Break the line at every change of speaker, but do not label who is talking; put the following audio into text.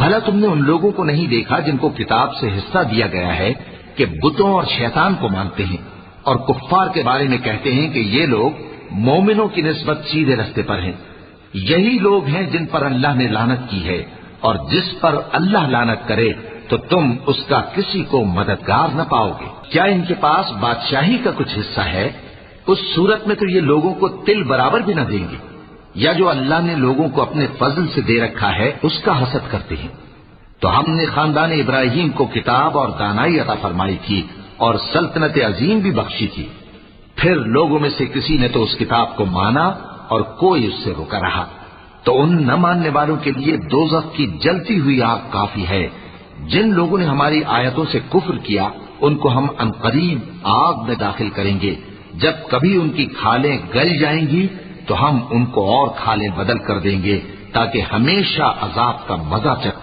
بھلا تم نے ان لوگوں کو نہیں دیکھا جن کو کتاب سے حصہ دیا گیا ہے کہ بتوں اور شیطان کو مانتے ہیں اور کفار کے بارے میں کہتے ہیں کہ یہ لوگ مومنوں کی نسبت سیدھے رستے پر ہیں؟ یہی لوگ ہیں جن پر اللہ نے لعنت کی ہے، اور جس پر اللہ لعنت کرے تو تم اس کا کسی کو مددگار نہ پاؤ گے۔ کیا ان کے پاس بادشاہی کا کچھ حصہ ہے؟ اس صورت میں تو یہ لوگوں کو تل برابر بھی نہ دیں گے۔ یا جو اللہ نے لوگوں کو اپنے فضل سے دے رکھا ہے اس کا حسد کرتے ہیں۔ تو ہم نے خاندان ابراہیم کو کتاب اور دانائی عطا فرمائی تھی اور سلطنت عظیم بھی بخشی تھی۔ پھر لوگوں میں سے کسی نے تو اس کتاب کو مانا اور کوئی اس سے رکا رہا، تو ان نہ ماننے والوں کے لیے دوزخ کی جلتی ہوئی آگ کافی ہے۔ جن لوگوں نے ہماری آیتوں سے کفر کیا ان کو ہم عنقریب آگ میں داخل کریں گے۔ جب کبھی ان کی کھالیں گل جائیں گی تو ہم ان کو اور کھالیں بدل کر دیں گے تاکہ ہمیشہ عذاب کا مزہ چکھیں۔